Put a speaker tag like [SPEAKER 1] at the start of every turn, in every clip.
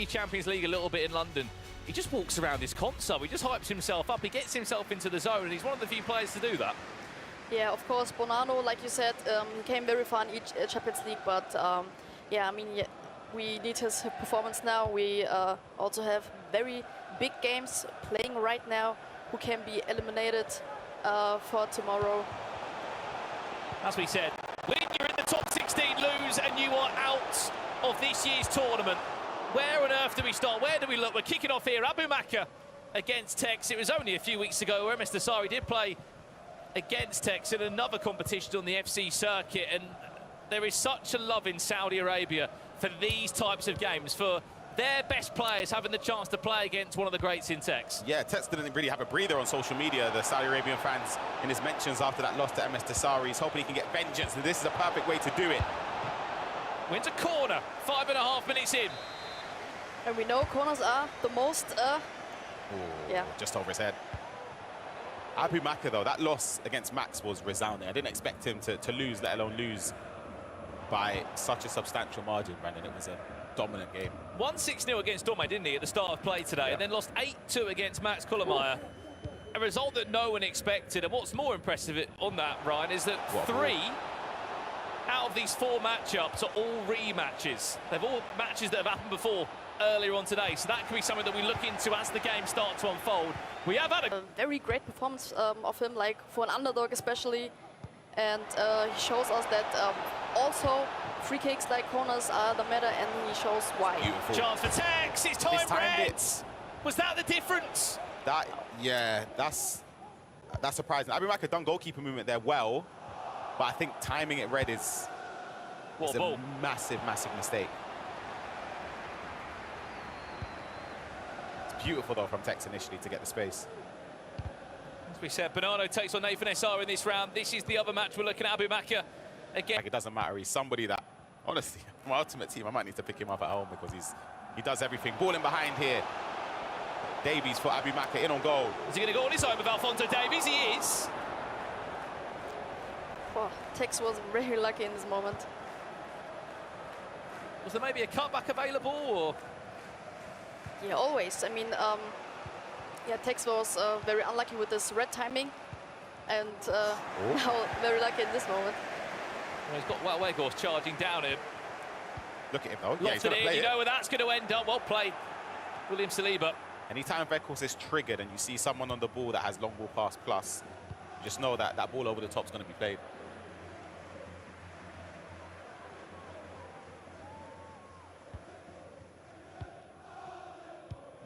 [SPEAKER 1] Champions League a little bit in London. He just walks around this console, he just hypes himself up, he gets himself into the zone, and he's one of the few players to do that.
[SPEAKER 2] Yeah, of course, Bonanno, like you said, came very far in each Champions League, but yeah, I mean, we need his performance now. We also have very big games playing right now who can be eliminated for tomorrow.
[SPEAKER 1] As we said, win, you're in the top 16, lose, and you are out of this year's tournament. Where on earth do we start? Where do we look? We're kicking off here. Abu Makkah against Tekkz. It was only a few weeks ago where MS Dasari did play against Tekkz in another competition on the FC circuit, and there is such a love in Saudi Arabia for these types of games, for their best players having the chance to play against one of the greats in Tekkz.
[SPEAKER 3] Yeah, Tekkz didn't really have a breather on social media. The Saudi Arabian fans in his mentions after that loss to MS Dasari, he's hoping he can get vengeance, and this is a perfect way to do it.
[SPEAKER 1] Wins a corner, 5.5 minutes in.
[SPEAKER 2] And we know corners are the most,
[SPEAKER 3] just over his head. Abu Makkah, though, that loss against Max was resounding. I didn't expect him to lose, let alone lose by such a substantial margin, Brandon. It was a dominant game.
[SPEAKER 1] Won 6-0 against Dortmund, didn't he, at the start of play today, and then lost 8-2 against Max Kullermeyer. A result that no one expected. And what's more impressive on that, Ryan, is that 3 out of these 4 matchups are all rematches. They've all matches that have happened before earlier on today, so that could be something that we look into as the game starts to unfold. We have had
[SPEAKER 2] a very great performance of him, like for an underdog especially, and he shows us that also free kicks like corners are the matter, and he shows why.
[SPEAKER 3] Beautiful.
[SPEAKER 1] Chance for Tekkz, it's time Reds. Was that the difference?
[SPEAKER 3] That's surprising. Abu Makkah done goalkeeper movement there well, but I think timing it red is a massive, massive mistake. Beautiful though from Tekkz initially to get the space.
[SPEAKER 1] As we said, Bonanno takes on Nathan SR in this round. This is the other match we're looking at. Abu Makkah again.
[SPEAKER 3] Like, it doesn't matter. He's somebody that, honestly, my ultimate team, I might need to pick him up at home because he does everything. Ball in behind here. Davies for Abu Makkah in on goal.
[SPEAKER 1] Is he going to go on his own with Alphonso Davies? He is.
[SPEAKER 2] Oh, Tekkz was very lucky in this moment.
[SPEAKER 1] Was there maybe a cutback available, or?
[SPEAKER 2] Yeah, always. I mean, yeah, Tekkz was very unlucky with this red timing, and now very lucky in this moment.
[SPEAKER 1] Well, he's got Weghorst charging down him.
[SPEAKER 3] Look at him though.
[SPEAKER 1] Yeah, he's going to play. You know where that's going to end up. Well played, William Saliba.
[SPEAKER 3] Anytime Weghorst is triggered and you see someone on the ball that has long ball pass plus, you just know that that ball over the top is going to be played.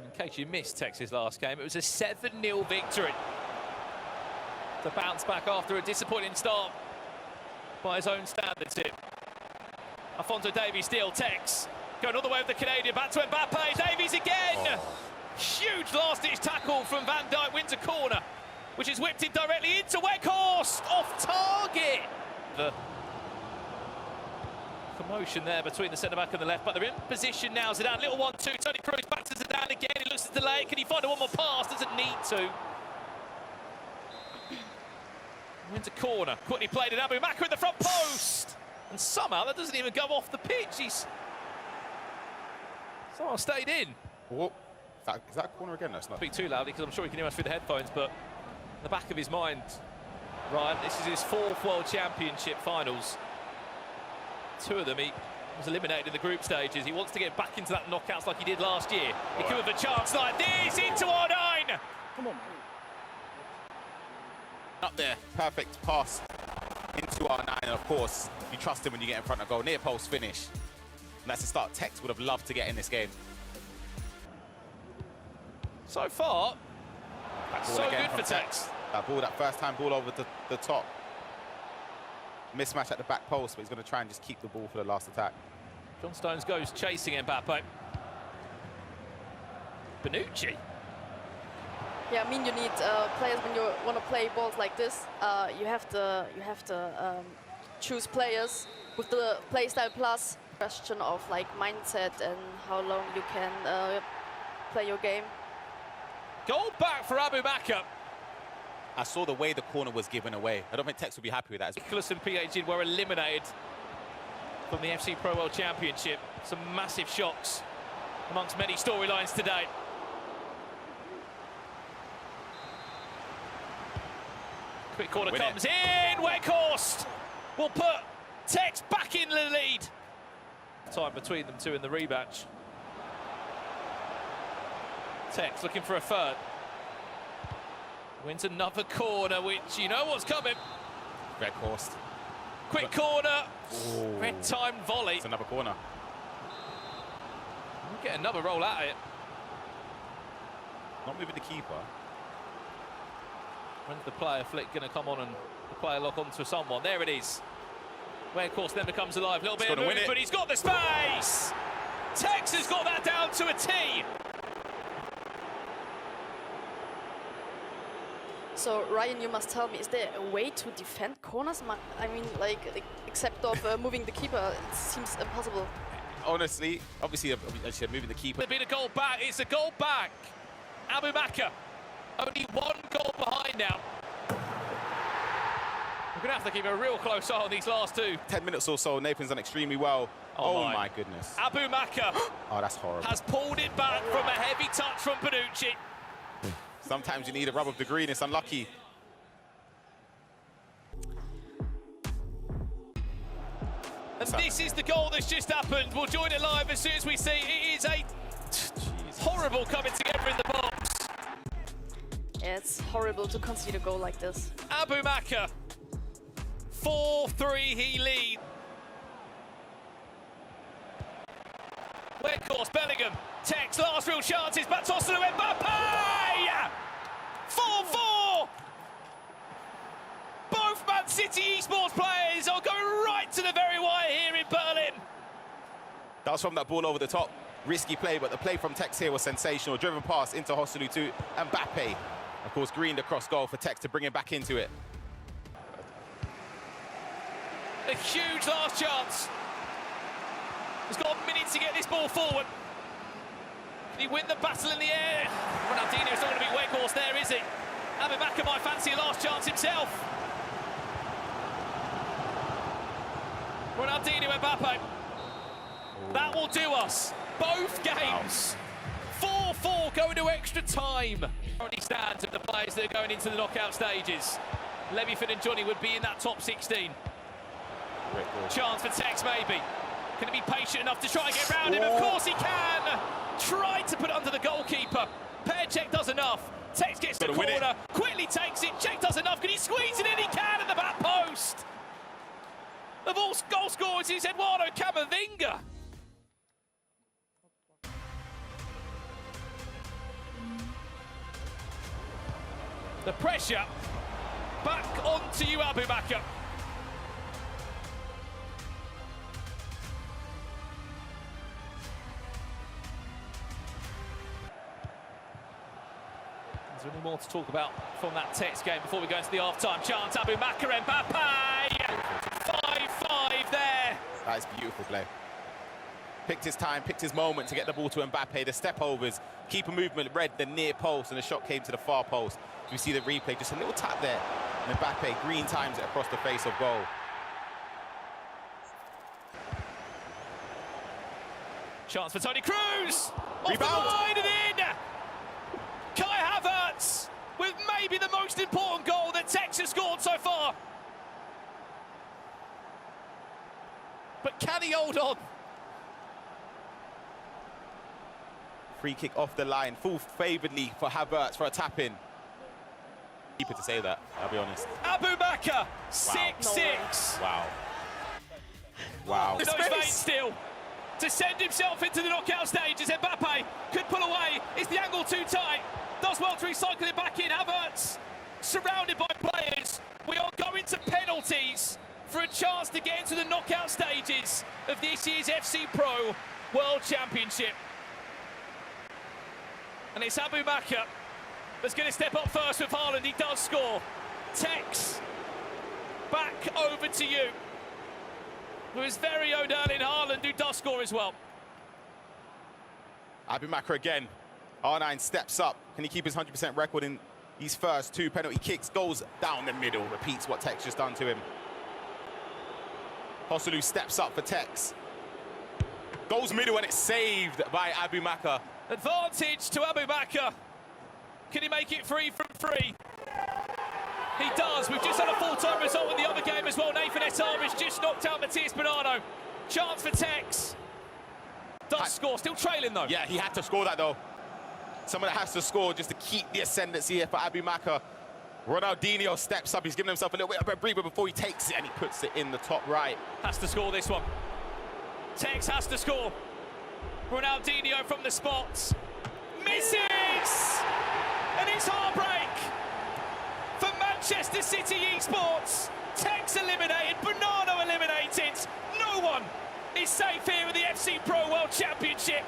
[SPEAKER 1] In case you missed Texas' last game, it was a 7-0 victory. To bounce back after a disappointing start by his own standards here. Alphonso Davies still, Tekkz going all the way with the Canadian, back to Mbappe, Davies again! Huge last-ditch tackle from Van Dijk, wins a corner, which is whipped in directly into Weghorst, off target! The commotion there between the centre-back and the left, but they're in position now. Zidane, little 1-2, Toni Kroos back to Zidane again. He looks to delay. Can he find a one more pass? Doesn't need to. Wins a corner. Quickly played in Abu Makkah in the front post. And somehow that doesn't even go off the pitch. He's somehow stayed in.
[SPEAKER 3] Whoa. Is that a corner again? No, it's not.
[SPEAKER 1] Speak too loudly because I'm sure he can hear us through the headphones, but in the back of his mind, Ryan, this is his 4th World Championship finals. 2 of them he was eliminated in the group stages. He wants to get back into that knockouts like he did last year. He could have a chance like this into R9.
[SPEAKER 2] Come on.
[SPEAKER 3] Up there, perfect pass into R9, and of course, you trust him when you get in front of goal. Near post finish. And that's the start Tekkz would have loved to get in this game.
[SPEAKER 1] So far, so good for Tekkz.
[SPEAKER 3] That ball, that first time ball over the top. Mismatch at the back post, but he's going to try and just keep the ball for the last attack.
[SPEAKER 1] John Stones goes chasing Mbappe. Bonucci.
[SPEAKER 2] Yeah, I mean, you need players when you want to play balls like this. You have to choose players with the play style plus. Question of like mindset and how long you can play your game.
[SPEAKER 1] Goal back for Abu Makkah.
[SPEAKER 3] I saw the way the corner was given away. I don't think Tekkz would be happy with that.
[SPEAKER 1] Nicholas and PhD were eliminated from the FC Pro World Championship. Some massive shocks amongst many storylines today. Quick corner comes in. Weghorst will put Tekkz back in the lead. Time between them two in the rematch. Tekkz looking for a third. Wins another corner, which you know what's coming.
[SPEAKER 3] Weghorst.
[SPEAKER 1] Quick corner. Red time volley.
[SPEAKER 3] It's another corner.
[SPEAKER 1] We'll get another roll at it.
[SPEAKER 3] Not moving the keeper.
[SPEAKER 1] When's the player flick going to come on and the player lock onto someone? There it is. Weghorst then becomes alive. A little bit of movement, but he's got the space. Tekkz has got that down to a T.
[SPEAKER 2] So Ryan, you must tell me, is there a way to defend corners? I mean, like except of moving the keeper, it seems impossible.
[SPEAKER 3] Honestly, obviously, as you said, moving the keeper.
[SPEAKER 1] There's been a goal back. It's a goal back. Abu Makkah, only one goal behind now. We're going to have to keep a real close eye on these last two.
[SPEAKER 3] 10 minutes or so, Nathan's done extremely well. Oh my goodness.
[SPEAKER 1] Abu Makkah
[SPEAKER 3] oh, that's horrible.
[SPEAKER 1] has pulled it back from a heavy touch from Panucci.
[SPEAKER 3] Sometimes you need a rub of the green. It's unlucky.
[SPEAKER 1] And this is the goal that's just happened. We'll join it live as soon as we see. It is a horrible coming together in the box.
[SPEAKER 2] Yeah, it's horrible to concede a goal like this.
[SPEAKER 1] Abu Makkah, 4-3 he leads. Weghorst, Bellingham, Tekkz, last real chances, but Tosselu Mbappe! 4-4! Both Man City esports players are going right to the very wire here in Berlin.
[SPEAKER 3] That was from that ball over the top. Risky play, but the play from Tekkz here was sensational. Driven pass into Tosselu to Mbappe. Of course, greened across goal for Tekkz to bring him back into it.
[SPEAKER 1] A huge last chance. He's got a minute to get this ball forward. Can he win the battle in the air? Ronaldinho's not going to be Weghorst there, is he? Abu Makkah might fancy a last chance himself. Ronaldinho Mbappe. That will do us. Both games. 4-4 going to extra time. Currently stands of the players that are going into the knockout stages. Leviford and Johnny would be in that top 16. Chance for Tekkz maybe. Can he be patient enough to try and get round him? Of course he can! Tried to put it under the goalkeeper. Pear-Check does enough. Tekkz gets the corner, quickly takes it. Check does enough. Can he squeeze it in? He can at the back post. Of all goal scorers, it's Eduardo Camavinga. The pressure back onto you, Abu Makkah. Is there any more to talk about from that Tekkz game before we go into the half-time chance? Abu Makkah, Mbappe! 5-5 there.
[SPEAKER 3] That is beautiful play. Picked his time, picked his moment to get the ball to Mbappe. The step-overs, keeper movement, read the near post, and the shot came to the far post. We see the replay, just a little tap there. And Mbappe green times it across the face of goal.
[SPEAKER 1] Chance for Toni Kroos!
[SPEAKER 3] Rebound!
[SPEAKER 1] Off the line and in! Kai Havertz with maybe the most important goal that Tekkz has scored so far. But can he hold on?
[SPEAKER 3] Free kick off the line, full favouredly for Havertz for a tap-in. Keeper to say that, I'll be honest.
[SPEAKER 1] Abu Makkah, 6-6.
[SPEAKER 3] Wow. Wow.
[SPEAKER 1] No space still. To send himself into the knockout stages, Mbappe could pull away. Is the angle too tight? Does well to recycle it back in. Havertz surrounded by players. We are going to penalties for a chance to get into the knockout stages of this year's FC Pro World Championship. And it's Abu Makkah that's going to step up first with Haaland. He does score. Tekkz, back over to you. With his very own Erling Haaland, who does score as well.
[SPEAKER 3] Abu Makkah again. R9 steps up. Can he keep his 100% record in these first two penalty kicks? Goes down the middle. Repeats what Tekkz just done to him. Tosselu steps up for Tekkz. Goes middle and it's saved by Abu Makkah.
[SPEAKER 1] Advantage to Abu Makkah. Can he make it 3 from 3? He does. We've just had a full-time result in the other game as well. Nathan Etarbic just knocked out Matthias Bonanno. Chance for Tekkz. Does score. Still trailing, though.
[SPEAKER 3] Yeah, he had to score that, though. Someone that has to score just to keep the ascendancy here for Abu Makkah. Ronaldinho steps up. He's giving himself a little bit of a breather before he takes it, and he puts it in the top right.
[SPEAKER 1] Has to score this one. Tekkz has to score. Ronaldinho from the spots. Misses! And it's heartbreak for Manchester City Esports. Tekkz eliminated, Bonanno eliminated. No one is safe here in the FC Pro World Championship.